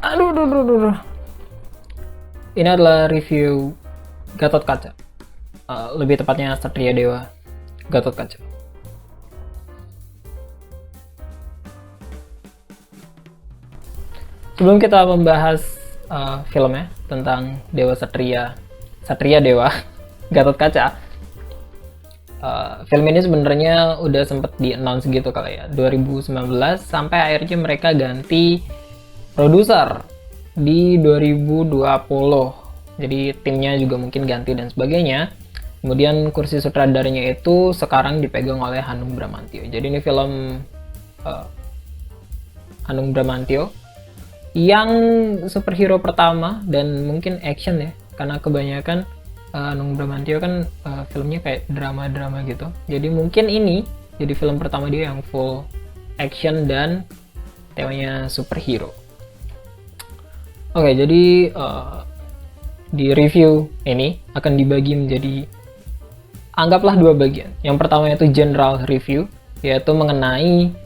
Aduh, aduh, aduh, aduh. Ini adalah review Gatot Kaca. Lebih tepatnya Satria Dewa Gatot Kaca. Sebelum kita membahas filmnya tentang Dewa Satria Dewa Gatot Kaca, film ini sebenarnya udah sempet di-announce gitu kali ya, 2019, sampai akhirnya mereka ganti produser di 2020. Jadi timnya juga mungkin ganti dan sebagainya. Kemudian kursi sutradaranya itu sekarang dipegang oleh Hanung Bramantyo. Jadi ini film Hanung Bramantyo yang superhero pertama dan mungkin action ya, karena kebanyakan Hanung Bramantyo kan filmnya kayak drama-drama gitu. Jadi mungkin ini jadi film pertama dia yang full action dan temanya superhero. Oke, jadi di review ini akan dibagi menjadi anggaplah dua bagian. Yang pertama itu general review, yaitu mengenai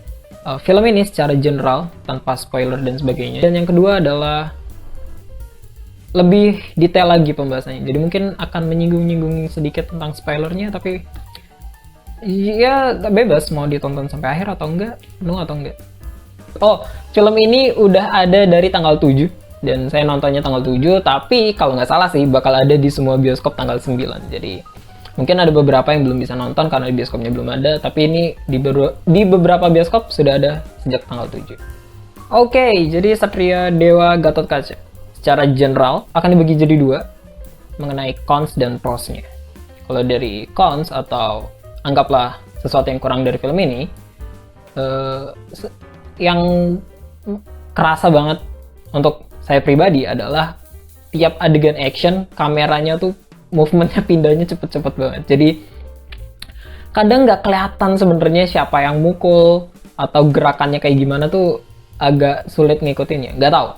film ini secara general tanpa spoiler dan sebagainya. Dan yang kedua adalah lebih detail lagi pembahasannya. Jadi mungkin akan menyinggung-nyinggung sedikit tentang spoilernya, tapi ya bebas mau ditonton sampai akhir atau enggak, atau enggak. Oh, film ini udah ada dari tanggal 7 dan saya nontonnya tanggal 7, tapi kalau nggak salah sih bakal ada di semua bioskop tanggal 9. Jadi mungkin ada beberapa yang belum bisa nonton karena di bioskopnya belum ada, tapi ini di beberapa bioskop sudah ada sejak tanggal 7. Oke, jadi Satria Dewa Gatot Kaca secara general akan dibagi jadi dua mengenai cons dan pros-nya. Kalau dari cons atau anggaplah sesuatu yang kurang dari film ini, yang kerasa banget untuk saya pribadi adalah tiap adegan action kameranya tuh movementnya pindahnya cepet-cepet banget. Jadi kadang nggak kelihatan sebenarnya siapa yang mukul atau gerakannya kayak gimana tuh agak sulit ngikutinnya. Nggak tahu.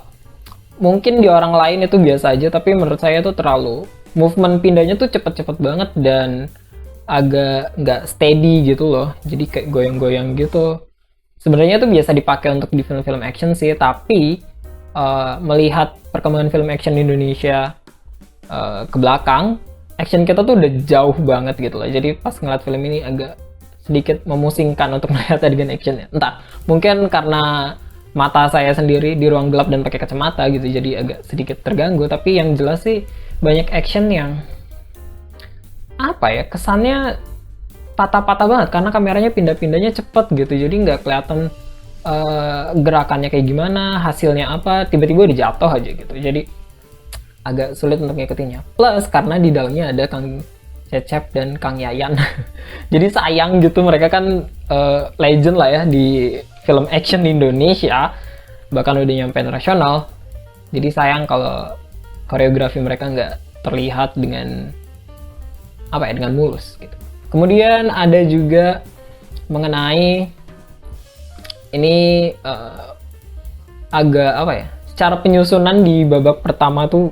Mungkin di orang lain itu biasa aja, tapi menurut saya tuh terlalu movement pindahnya tuh cepet-cepet banget dan agak nggak steady gitu loh. Jadi kayak goyang-goyang gitu. Sebenarnya itu biasa dipakai untuk di film-film action sih, tapi melihat perkembangan film action di Indonesia ke belakang, action kita tuh udah jauh banget gitu loh. Jadi pas ngeliat film ini agak sedikit memusingkan untuk melihat adegan actionnya. Entah, mungkin karena mata saya sendiri di ruang gelap dan pakai kacamata gitu, jadi agak sedikit terganggu. Tapi yang jelas sih banyak action yang apa ya, kesannya patah-patah banget karena kameranya pindah-pindahnya cepet gitu. Jadi nggak kelihatan gerakannya kayak gimana, hasilnya apa, tiba-tiba udah jatuh aja gitu. Jadi agak sulit untuk ngikutinnya. Plus karena di dalamnya ada Kang Cecep dan Kang Yayan. Jadi sayang gitu, mereka kan legend lah ya di film action di Indonesia, bahkan udah nyampe nasional. Jadi sayang kalau koreografi mereka nggak terlihat dengan apa ya, dengan mulus gitu. Kemudian ada juga mengenai ini agak apa ya, secara penyusunan di babak pertama tuh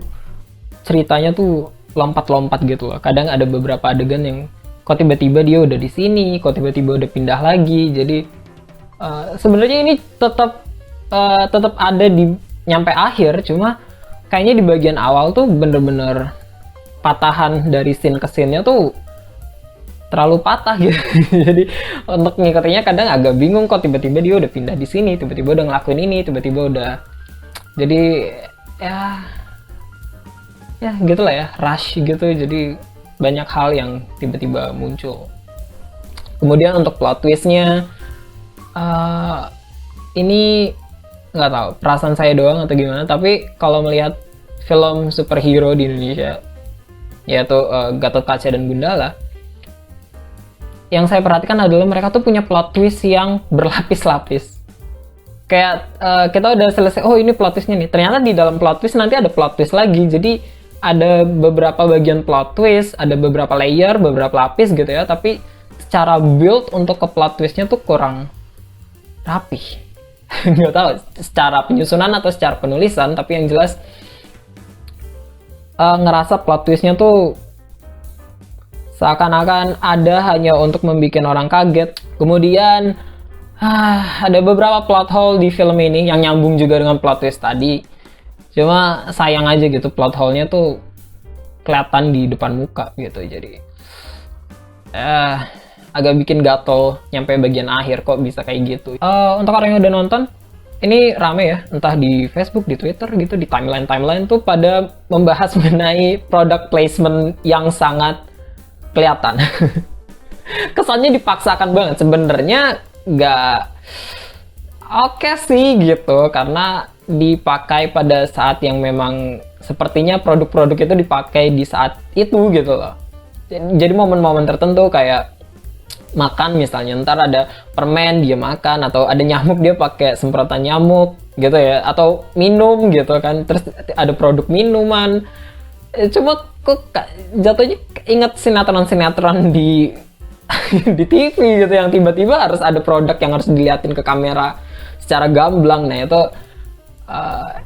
ceritanya tuh lompat-lompat gitu loh. Kadang ada beberapa adegan yang kok tiba-tiba dia udah di sini, kok tiba-tiba udah pindah lagi. Jadi sebenarnya ini tetap ada di nyampe akhir, cuma kayaknya di bagian awal tuh bener-bener patahan dari scene ke scene-nya tuh terlalu patah gitu. Jadi untuk ngikutinnya kadang agak bingung, kok tiba-tiba dia udah pindah di sini, tiba-tiba udah ngelakuin ini, tiba-tiba udah, jadi ya gitulah ya, rush gitu. Jadi banyak hal yang tiba-tiba muncul. Kemudian untuk plot twistnya, ini nggak tahu perasaan saya doang atau gimana, tapi kalau melihat film superhero di Indonesia, yaitu Gatot Kaca dan Gundala, yang saya perhatikan adalah mereka tuh punya plot twist yang berlapis-lapis. Kayak kita udah selesai, oh ini plot twistnya nih, ternyata di dalam plot twist nanti ada plot twist lagi. Jadi ada beberapa bagian plot twist, ada beberapa layer, beberapa lapis gitu ya, tapi secara build untuk ke plot twistnya tuh kurang rapi. Nggak tahu secara penyusunan atau secara penulisan, tapi yang jelas ngerasa plot twistnya tuh seakan-akan ada hanya untuk membuat orang kaget. Kemudian ada beberapa plot hole di film ini yang nyambung juga dengan plot twist tadi. Cuma sayang aja gitu, plot hole-nya tuh kelihatan di depan muka gitu. Jadi agak bikin gatel nyampe bagian akhir kok bisa kayak gitu. Untuk orang yang udah nonton, ini rame ya, entah di Facebook, di Twitter gitu, di timeline tuh pada membahas mengenai product placement yang sangat kelihatan. Kesannya dipaksakan banget, sebenarnya nggak oke sih gitu, karena dipakai pada saat yang memang sepertinya produk-produk itu dipakai di saat itu gitu loh. Jadi momen-momen tertentu kayak makan misalnya, ntar ada permen dia makan, atau ada nyamuk dia pakai semprotan nyamuk gitu ya, atau minum gitu kan, terus ada produk minuman. Cuma kok jatuhnya inget sinetron-sinetron di di TV gitu, yang tiba-tiba harus ada produk yang harus diliatin ke kamera secara gamblang. Nah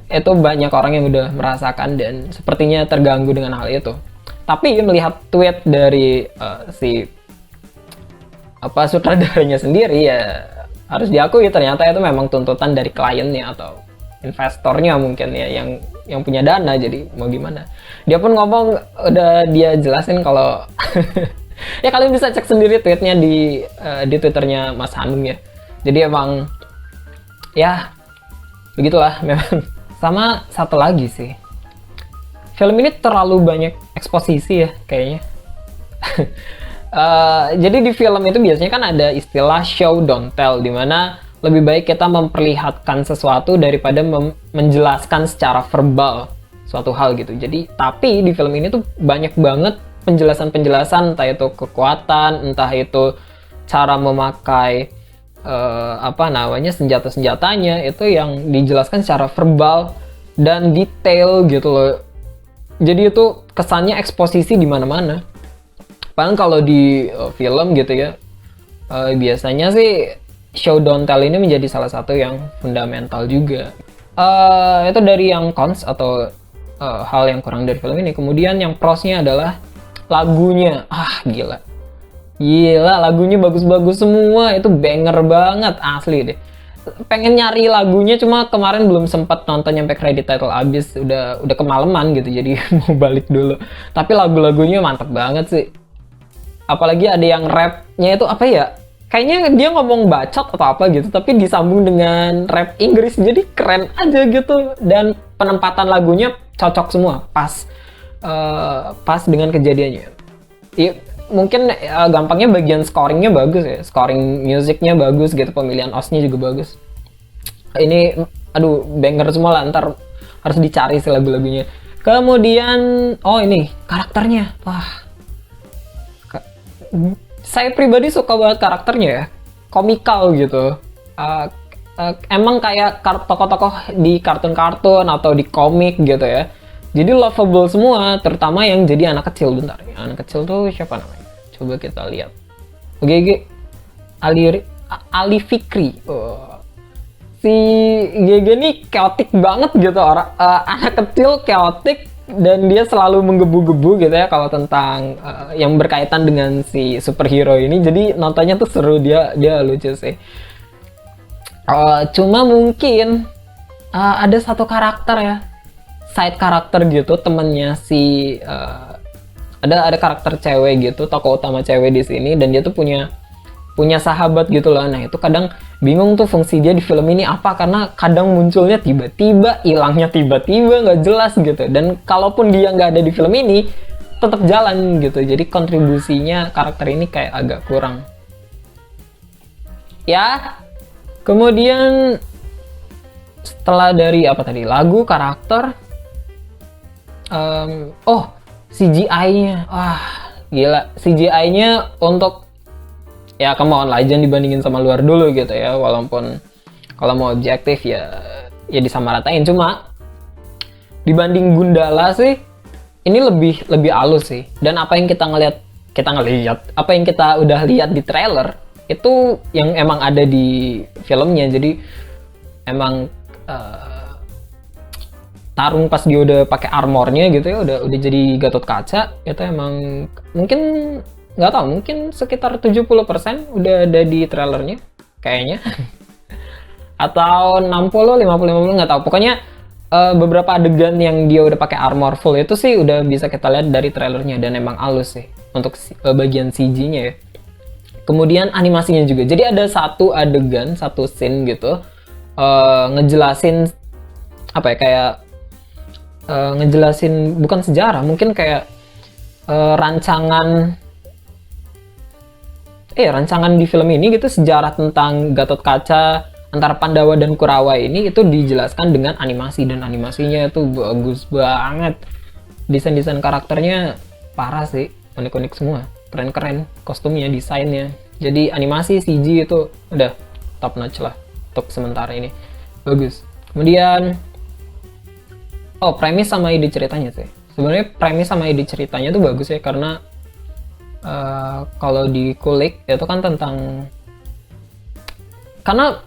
itu banyak orang yang udah merasakan dan sepertinya terganggu dengan hal itu. Tapi melihat tweet dari si sutradaranya sendiri, ya harus diakui ternyata itu memang tuntutan dari kliennya atau investornya mungkin ya, yang punya dana. Jadi mau gimana, dia pun ngomong, udah dia jelasin kalau ya kalian bisa cek sendiri tweetnya di Twitternya Mas Hanung ya. Jadi emang ya begitulah memang. Sama satu lagi sih, film ini terlalu banyak eksposisi ya kayaknya. Jadi di film itu biasanya kan ada istilah show don't tell, dimana lebih baik kita memperlihatkan sesuatu daripada menjelaskan secara verbal suatu hal gitu. Jadi tapi di film ini tuh banyak banget penjelasan-penjelasan, entah itu kekuatan, entah itu cara memakai senjata-senjatanya, itu yang dijelaskan secara verbal dan detail gitu loh. Jadi itu kesannya eksposisi di mana-mana. Padahal kalau di film gitu ya, biasanya sih show don't tell ini menjadi salah satu yang fundamental juga. Itu dari yang cons atau hal yang kurang dari film ini. Kemudian yang prosnya adalah lagunya. Gila, lagunya bagus-bagus semua, itu banger banget asli deh. Pengen nyari lagunya, cuma kemarin belum sempat nonton nyampe credit title abis, udah kemalaman gitu, jadi mau balik dulu. Tapi lagu-lagunya mantep banget sih. Apalagi ada yang rapnya itu kayaknya dia ngomong bacot atau apa gitu, tapi disambung dengan rap Inggris, jadi keren aja gitu. Dan penempatan lagunya cocok semua, pas dengan kejadiannya. Mungkin gampangnya bagian scoringnya bagus ya, scoring musiknya bagus gitu, pemilihan OST-nya juga bagus. Ini banger semua lah, ntar harus dicari sih lagu-lagunya. Kemudian ini karakternya, saya pribadi suka banget karakternya ya, komikal gitu. Emang kayak tokoh-tokoh di kartun-kartun atau di komik gitu ya. Jadi lovable semua, terutama yang jadi anak kecil. Bentar, anak kecil tuh siapa namanya? Coba kita lihat. GG Ali Fikri. Si GG ini chaotic banget gitu, anak kecil chaotic, dan dia selalu menggebu-gebu gitu ya kalau tentang yang berkaitan dengan si superhero ini. Jadi nontonnya tuh seru, dia lucu sih. Cuma mungkin ada satu karakter ya, side karakter gitu, temennya si ada karakter cewek gitu, tokoh utama cewek di sini, dan dia tuh punya sahabat gitu loh. Nah itu kadang bingung tuh fungsi dia di film ini apa, karena kadang munculnya tiba-tiba, hilangnya tiba-tiba, nggak jelas gitu. Dan kalaupun dia nggak ada di film ini, tetap jalan gitu. Jadi kontribusinya karakter ini kayak agak kurang. Ya, kemudian setelah dari lagu, karakter, CGI-nya, gila, CGI-nya untuk ya come on lah, jangan dibandingin sama luar dulu gitu ya, walaupun kalau mau objektif ya disamaratain. Cuma dibanding Gundala sih ini lebih halus sih. Dan apa yang kita ngelihat, apa yang kita udah lihat di trailer itu yang emang ada di filmnya. Jadi emang Tarung pas dia udah pakai armornya gitu ya, udah jadi Gatot Kaca, itu emang mungkin nggak tahu, mungkin sekitar 70% udah ada di trailernya kayaknya. Atau 60, 50, 50, nggak tahu. Pokoknya beberapa adegan yang dia udah pakai armor full itu sih udah bisa kita lihat dari trailernya, dan emang halus sih untuk bagian CG-nya ya. Kemudian animasinya juga. Jadi ada satu adegan, satu scene gitu, ngejelasin apa ya, kayak ngejelasin bukan sejarah, mungkin kayak rancangan di film ini gitu, sejarah tentang Gatot Kaca antara Pandawa dan Kurawa ini itu dijelaskan dengan animasi, dan animasinya itu bagus banget. Desain-desain karakternya parah sih, unik-unik semua, keren-keren kostumnya, desainnya. Jadi animasi CG itu udah top notch lah untuk sementara ini, bagus. Kemudian premis sama ide ceritanya sih. Sebenarnya premis sama ide ceritanya tuh bagus ya, karena kalau dikulik itu kan tentang, karena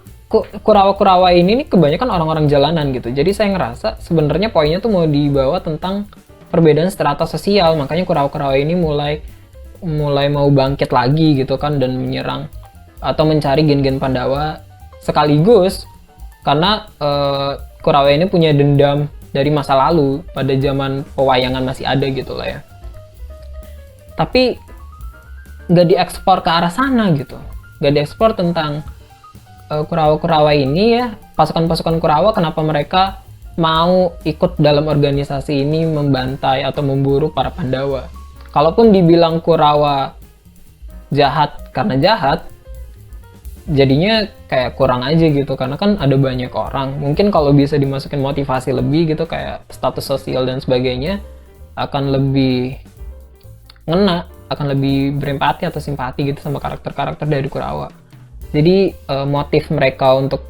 Kurawa-Kurawa ini nih kebanyakan orang-orang jalanan gitu. Jadi saya ngerasa sebenarnya poinnya tuh mau dibawa tentang perbedaan strata sosial. Makanya Kurawa-Kurawa ini mulai mau bangkit lagi gitu kan, dan menyerang atau mencari gen-gen Pandawa, sekaligus karena Kurawa ini punya dendam dari masa lalu pada zaman pewayangan masih ada gitu lah ya. Tapi nggak diekspor ke arah sana gitu, nggak diekspor tentang Kurawa-Kurawa ini ya, pasukan-pasukan Kurawa kenapa mereka mau ikut dalam organisasi ini membantai atau memburu para Pandawa. Kalaupun dibilang Kurawa jahat karena jahat, jadinya kayak kurang aja gitu, karena kan ada banyak orang. Mungkin kalau bisa dimasukin motivasi lebih gitu, kayak status sosial dan sebagainya, akan lebih ngena, akan lebih berempati atau simpati gitu sama karakter-karakter dari Kurawa. Jadi motif mereka untuk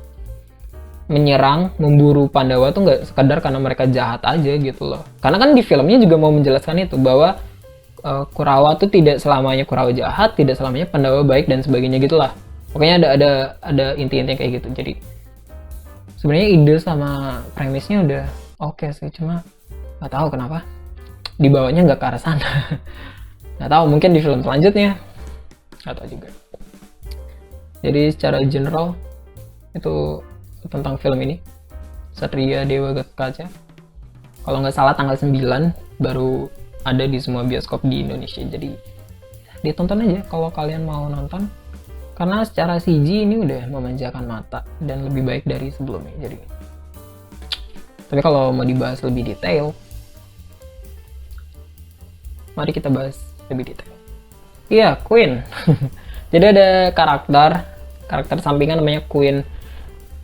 menyerang, memburu Pandawa tuh nggak sekedar karena mereka jahat aja gitu loh. Karena kan di filmnya juga mau menjelaskan itu, bahwa Kurawa tuh tidak selamanya Kurawa jahat, tidak selamanya Pandawa baik dan sebagainya gitulah. Pokoknya ada inti-intinya kayak gitu. Jadi sebenarnya ide sama premisnya udah oke sih, cuma nggak tahu kenapa dibawanya nggak ke arah sana. Nggak tahu, mungkin di film selanjutnya, nggak tahu juga. Jadi secara general itu tentang film ini, Satria Dewa Gatot Kaca. Kalau nggak salah tanggal 9 baru ada di semua bioskop di Indonesia. Jadi ditonton aja kalau kalian mau nonton, karena secara CG ini udah memanjakan mata dan lebih baik dari sebelumnya. Jadi, tapi kalau mau dibahas lebih detail, mari kita bahas lebih detail. Iya, Queen. Jadi ada karakter sampingan namanya Queen.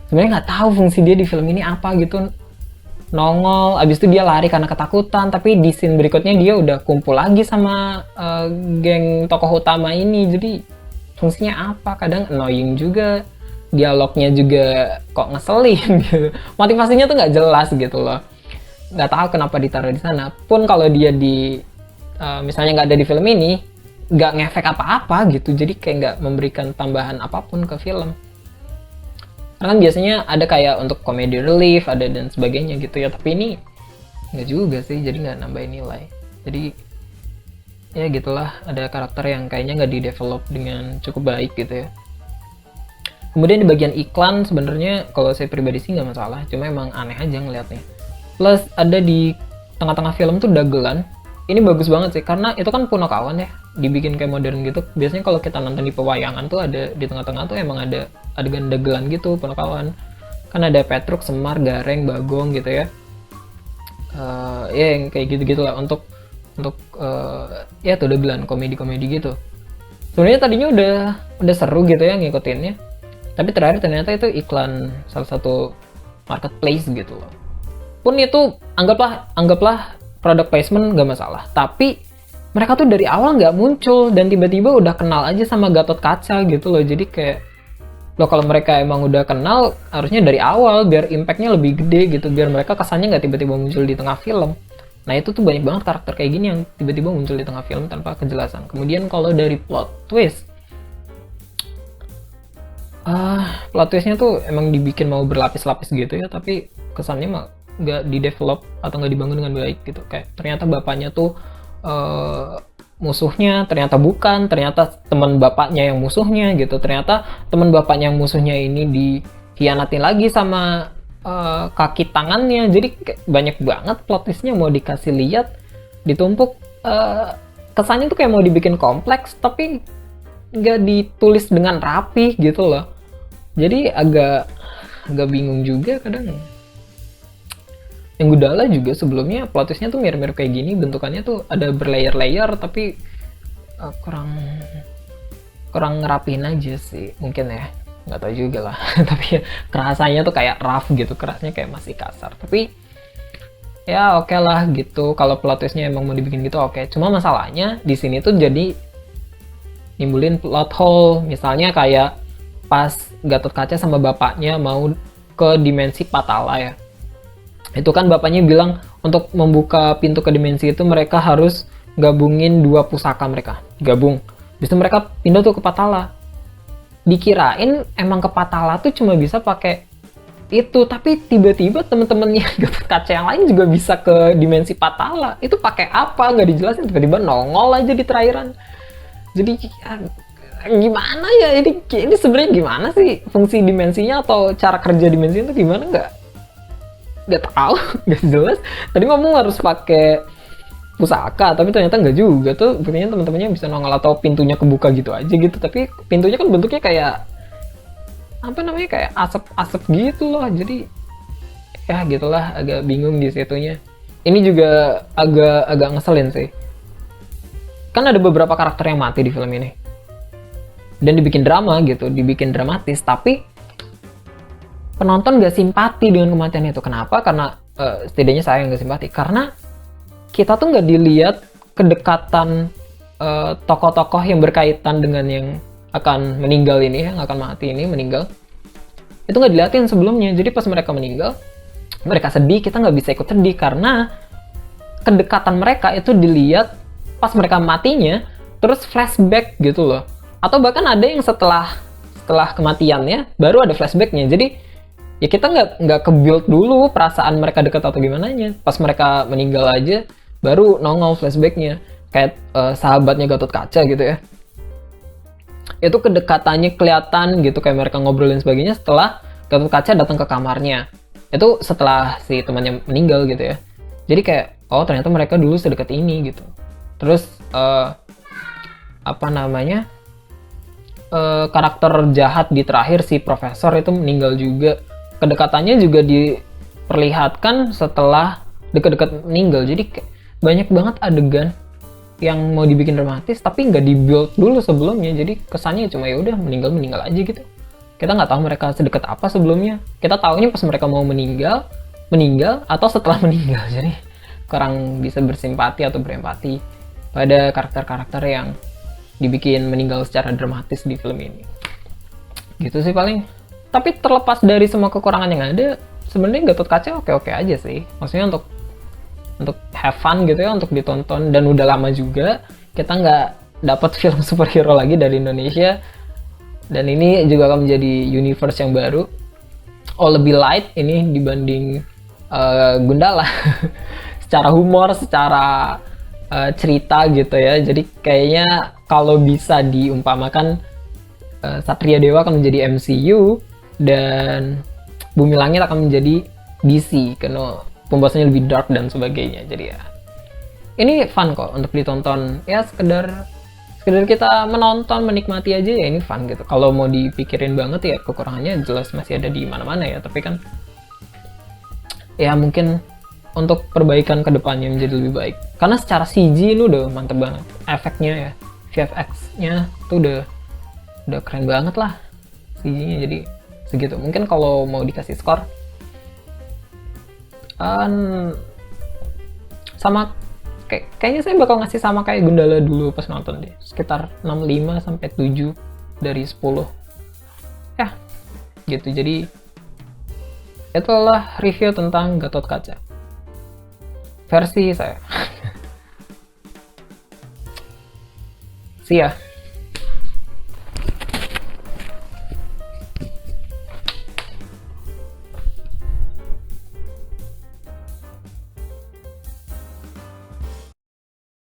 Sebenarnya nggak tahu fungsi dia di film ini apa gitu. Nongol, abis itu dia lari karena ketakutan, tapi di scene berikutnya dia udah kumpul lagi sama geng tokoh utama ini. Jadi fungsinya apa? Kadang annoying juga, dialognya juga kok ngeselin gitu. Motivasinya tuh nggak jelas gitu loh. Nggak tahu kenapa ditaruh di sana. Pun kalau dia misalnya nggak ada di film ini, nggak ngefek apa-apa gitu. Jadi kayak nggak memberikan tambahan apapun ke film. Karena kan biasanya ada kayak untuk comedy relief, ada dan sebagainya gitu ya. Tapi ini nggak juga sih, jadi nggak nambahin nilai. Jadi ya gitulah, ada karakter yang kayaknya nggak di-develop dengan cukup baik gitu ya. Kemudian di bagian iklan sebenarnya kalau saya pribadi sih nggak masalah, cuma emang aneh aja ngeliatnya. Plus ada di tengah-tengah film tuh dagelan. Ini bagus banget sih, karena itu kan Punokawan ya, dibikin kayak modern gitu. Biasanya kalau kita nonton di pewayangan tuh ada di tengah-tengah tuh emang ada adegan dagelan gitu, Punokawan. Kan ada Petruk, Semar, Gareng, Bagong gitu ya. Ya yang kayak gitu-gitu lah untuk ya tuh dagelan komedi-komedi gitu. Sebenarnya tadinya udah seru gitu ya ngikutinnya. Tapi terakhir ternyata itu iklan salah satu marketplace gitu loh. Pun itu anggaplah product placement gak masalah, tapi mereka tuh dari awal nggak muncul dan tiba-tiba udah kenal aja sama Gatot Kaca gitu loh. Jadi kayak loh, kalau mereka emang udah kenal harusnya dari awal biar impactnya lebih gede gitu, biar mereka kesannya nggak tiba-tiba muncul di tengah film. Nah itu tuh banyak banget karakter kayak gini yang tiba-tiba muncul di tengah film tanpa kejelasan. Kemudian kalau dari plot twistnya tuh emang dibikin mau berlapis-lapis gitu ya, tapi kesannya mah nggak di-develop atau nggak dibangun dengan baik gitu. Kayak ternyata bapaknya tuh musuhnya, ternyata bukan, ternyata teman bapaknya yang musuhnya gitu, ternyata teman bapaknya yang musuhnya ini dikhianatin lagi sama kaki tangannya, jadi banyak banget plot twistnya mau dikasih lihat, ditumpuk. Kesannya tuh kayak mau dibikin kompleks tapi nggak ditulis dengan rapi gitu loh, jadi agak bingung juga kadang. Yang Gundala juga sebelumnya plot twistnya tuh mirip-mirip kayak gini, bentukannya tuh ada berlayer-layer tapi kurang ngerapiin aja sih mungkin ya, nggak tahu juga lah. Tapi ya, kerasanya tuh kayak rough gitu, kerasnya kayak masih kasar, tapi ya oke lah gitu. Kalau plot twistnya emang mau dibikin gitu oke. Cuma masalahnya di sini tuh jadi nimbulin plot hole, misalnya kayak pas Gatot Kaca sama bapaknya mau ke dimensi Patala ya, itu kan bapaknya bilang untuk membuka pintu ke dimensi itu mereka harus gabungin 2 pusaka, mereka gabung, bisa mereka pindah tuh ke Patala. Dikirain emang ke Patala tuh cuma bisa pakai itu, tapi tiba-tiba temen-temennya Gatot Kaca yang lain juga bisa ke dimensi Patala. Itu pakai apa? Nggak dijelasin, tiba-tiba nongol aja di terakhiran. Jadi gimana ya ini sebenarnya gimana sih fungsi dimensinya atau cara kerja dimensinya itu gimana, nggak tahu. Nggak jelas. Tadi ngomong harus pakai pusaka tapi ternyata nggak juga tuh, buktinya teman-temannya bisa nongol atau pintunya kebuka gitu aja gitu, tapi pintunya kan bentuknya kayak apa namanya, kayak asap-asap gitu loh, jadi ya gitulah, agak bingung di situnya. Ini juga agak ngeselin sih, kan ada beberapa karakter yang mati di film ini dan dibikin drama gitu, dibikin dramatis, tapi penonton gak simpati dengan kematian itu. Kenapa? Karena setidaknya saya nggak simpati karena kita tuh nggak dilihat kedekatan tokoh-tokoh yang berkaitan dengan yang akan meninggal ini, yang akan mati ini, meninggal. Itu nggak dilihatin sebelumnya. Jadi pas mereka meninggal, mereka sedih, kita nggak bisa ikut sedih karena kedekatan mereka itu dilihat pas mereka matinya, terus flashback gitu loh. Atau bahkan ada yang setelah kematiannya baru ada flashbacknya. Jadi ya kita nggak ke-build dulu perasaan mereka dekat atau gimana nya. Pas mereka meninggal aja baru nongol flashbacknya, kayak sahabatnya Gatot Kaca gitu ya, itu kedekatannya kelihatan gitu, kayak mereka ngobrolin sebagainya setelah Gatot Kaca datang ke kamarnya, itu setelah si temannya meninggal gitu ya. Jadi kayak oh ternyata mereka dulu sedekat ini gitu. Terus karakter jahat di terakhir si profesor itu meninggal juga, kedekatannya juga diperlihatkan setelah dekat-dekat meninggal. Jadi banyak banget adegan yang mau dibikin dramatis tapi nggak di-build dulu sebelumnya, jadi kesannya cuma ya udah meninggal aja gitu. Kita nggak tahu mereka sedekat apa sebelumnya, kita tahunya pas mereka mau meninggal atau setelah meninggal. Jadi kurang bisa bersimpati atau berempati pada karakter-karakter yang dibikin meninggal secara dramatis di film ini. Gitu sih paling. Tapi terlepas dari semua kekurangan yang ada, sebenarnya Gatot Kaca oke-oke aja sih. Maksudnya untuk have fun gitu ya, untuk ditonton, dan udah lama juga kita nggak dapat film superhero lagi dari Indonesia, dan ini juga akan menjadi universe yang baru. Lebih light ini dibanding Gundala secara humor, secara cerita gitu ya. Jadi kayaknya kalau bisa diumpamakan, Satria Dewa akan menjadi MCU dan Bumi Langit akan menjadi DC karena pembahasannya lebih dark dan sebagainya. Jadi ya ini fun kok untuk ditonton, ya sekedar kita menonton, menikmati aja ya, ini fun gitu. Kalau mau dipikirin banget ya kekurangannya jelas masih ada di mana-mana ya, tapi kan ya mungkin untuk perbaikan kedepannya menjadi lebih baik. Karena secara CG ini udah mantep banget, efeknya ya, VFX-nya tuh udah keren banget lah CG-nya, jadi segitu. Mungkin kalau mau dikasih skor sama kayaknya saya bakal ngasih sama kayak Gundala dulu pas nonton deh, sekitar 6,5 sampai 7 dari 10 ya gitu. Jadi itulah review tentang Gatot Kaca versi saya. See ya.